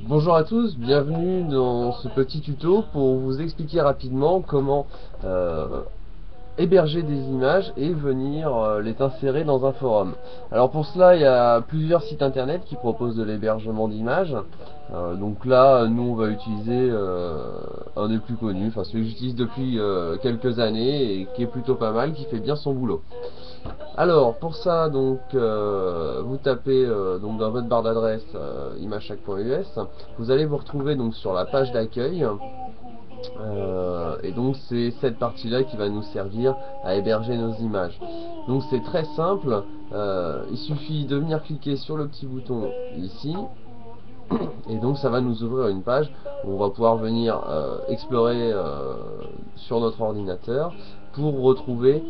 Bonjour à tous, bienvenue dans ce petit tuto pour vous expliquer rapidement comment héberger des images et venir les insérer dans un forum. Alors pour cela, il y a plusieurs sites internet qui proposent de l'hébergement d'images. Donc là, nous on va utiliser un des plus connus, enfin celui que j'utilise depuis quelques années et qui est plutôt pas mal, qui fait bien son boulot. Alors pour ça, donc vous tapez donc dans votre barre d'adresse imagechac.us, vous allez vous retrouver donc sur la page d'accueil. Et donc c'est cette partie là qui va nous servir à héberger nos images. Donc c'est très simple, il suffit de venir cliquer sur le petit bouton ici, et donc ça va nous ouvrir une page où on va pouvoir venir explorer sur notre ordinateur pour retrouver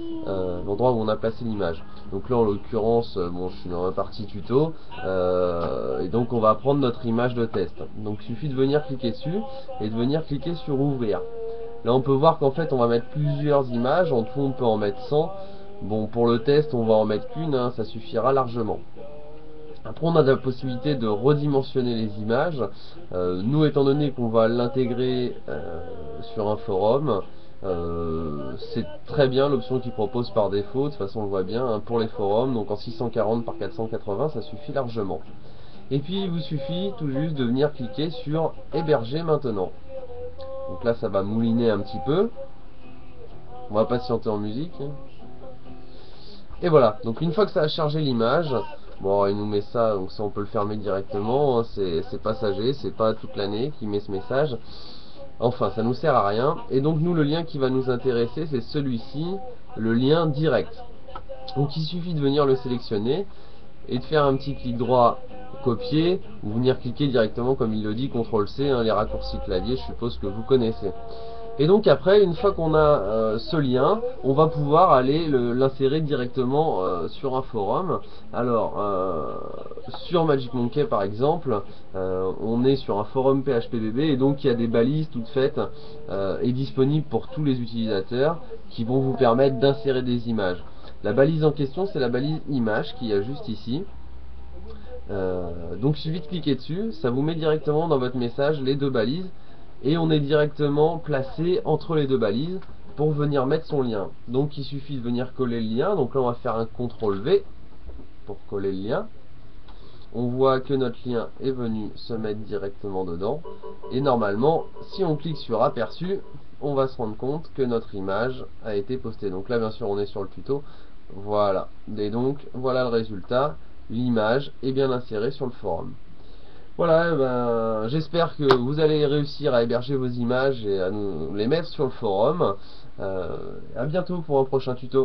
l'endroit où on a placé l'image. Donc là en l'occurrence, bon, je suis dans la partie tuto, et donc on va prendre notre image de test. Donc il suffit de venir cliquer dessus et de venir cliquer sur ouvrir. Là on peut voir qu'en fait on va mettre plusieurs images, en tout on peut en mettre 100. Bon, pour le test on va en mettre qu'une, hein, ça suffira largement. Après on a la possibilité de redimensionner les images. Nous étant donné qu'on va l'intégrer sur un forum, c'est très bien l'option qu'ils proposent par défaut. De toute façon on le voit bien hein, pour les forums, donc en 640 par 480 ça suffit largement. Et puis il vous suffit tout juste de venir cliquer sur héberger maintenant. Donc là ça va mouliner un petit peu. On va patienter en musique. Et voilà, donc une fois que ça a chargé l'image, bon il nous met ça, donc ça on peut le fermer directement, hein, c'est passager, c'est pas toute l'année qui met ce message. Enfin ça nous sert à rien. Et donc nous le lien qui va nous intéresser c'est celui-ci, le lien direct. Donc il suffit de venir le sélectionner et de faire un petit clic droit copier, ou venir cliquer directement comme il le dit, CTRL C, hein, les raccourcis clavier je suppose que vous connaissez. Et donc après, une fois qu'on a ce lien, on va pouvoir aller l'insérer directement sur un forum. Alors, sur Magic Monkey par exemple, on est sur un forum PHPBB et donc il y a des balises toutes faites et disponibles pour tous les utilisateurs qui vont vous permettre d'insérer des images. La balise en question, c'est la balise image qu'il y a juste ici. Donc il suffit de cliquer dessus, ça vous met directement dans votre message les deux balises et on est directement placé entre les deux balises pour venir mettre son lien. Donc il suffit de venir coller le lien, donc là on va faire un CTRL V pour coller le lien. On voit que notre lien est venu se mettre directement dedans et normalement si on clique sur aperçu, on va se rendre compte que notre image a été postée. Donc là bien sûr on est sur le tuto, voilà, et donc voilà le résultat. L'image est bien insérée sur le forum. Voilà, ben, j'espère que vous allez réussir à héberger vos images et à nous les mettre sur le forum. À bientôt pour un prochain tuto.